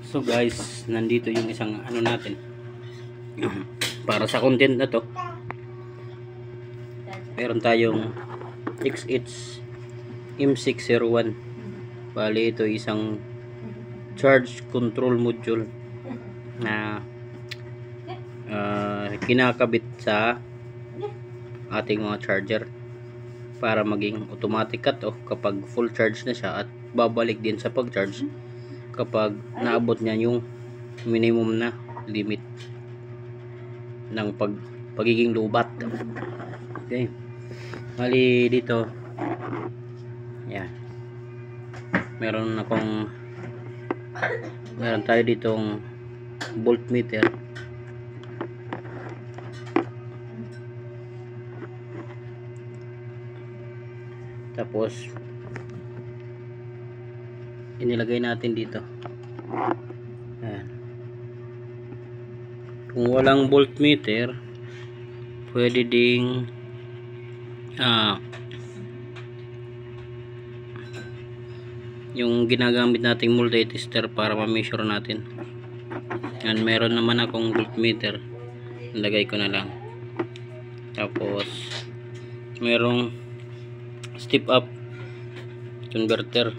So guys, nandito yung isang ano natin para sa content na to. Meron tayong XH M601. Bali ito isang charge control module na kinakabit sa ating mga charger para maging automatic cut off kapag full charge na siya, at babalik din sa pag-charge kapag naabot niya yung minimum na limit ng pagiging lubat. Okay, bali dito yan, meron tayo ditong voltmeter. Tapos inilagay natin dito. Ayan. Kung walang voltmeter, pwede ding yung ginagamit nating multi-tester para ma-measure natin. Yan, meron naman akong voltmeter, nilagay ko na lang. Tapos merong step up converter.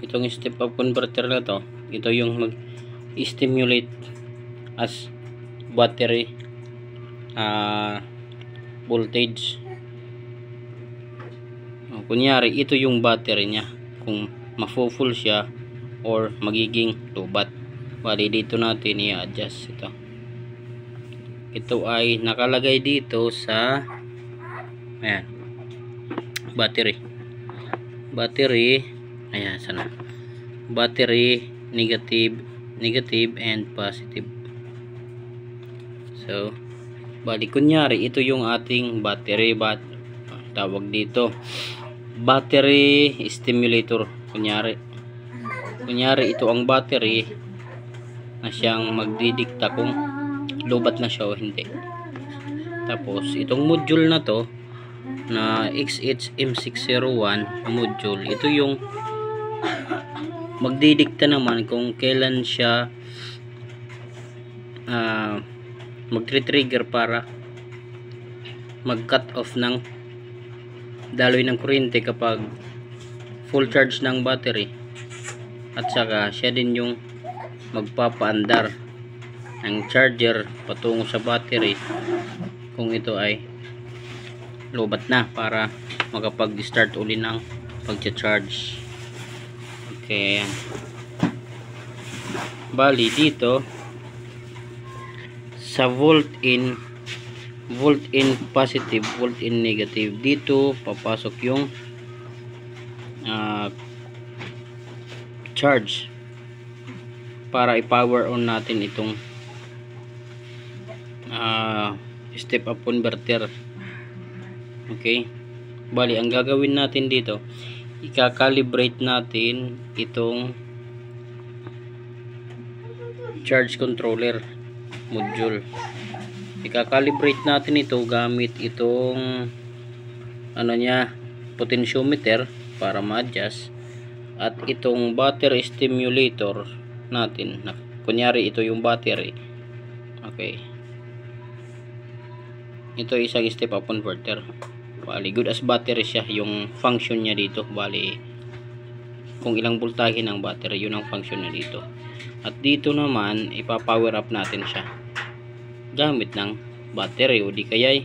Itong step up converter na to, ito yung mag-stimulate as battery voltage. Kunyari ito yung battery nya, kung ma-full siya or magiging lubat, bali dito natin i-adjust ito. Ito ay nakalagay dito sa ayan, battery, ayan, sana battery negative and positive. So bali kunyari ito yung ating battery, tawag dito battery stimulator. Kunyari ito ang battery na siyang magdidikta kung lubat na siya o hindi. Tapos itong module na to na XH M601 module, ito yung magdidikta naman kung kailan siya magtre-trigger para mag-cut off ng daloy ng kuryente kapag full charge ng battery, at saka siya din yung magpapaandar ng charger patungo sa battery kung ito ay lobat na, para makapag-start uli ng pag-charge. Okay, ayan. Bali dito sa volt in positive, volt in negative, dito papasok yung charge para i-power on natin itong step up converter. Okay, bali ang gagawin natin dito, i-calibrate natin itong charge controller module. I-calibrate natin ito gamit itong potentiometer para ma-adjust, at itong battery stimulator natin, kunyari ito yung battery. Okay, ito isang step up converter. Bali good as battery siya, yung function niya dito. Bali kung ilang voltahe ng battery, yun ang function niya dito. At dito naman ipa-power up natin siya gamit ng battery o di kaya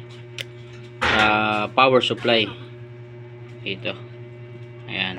power supply ito. Ayan.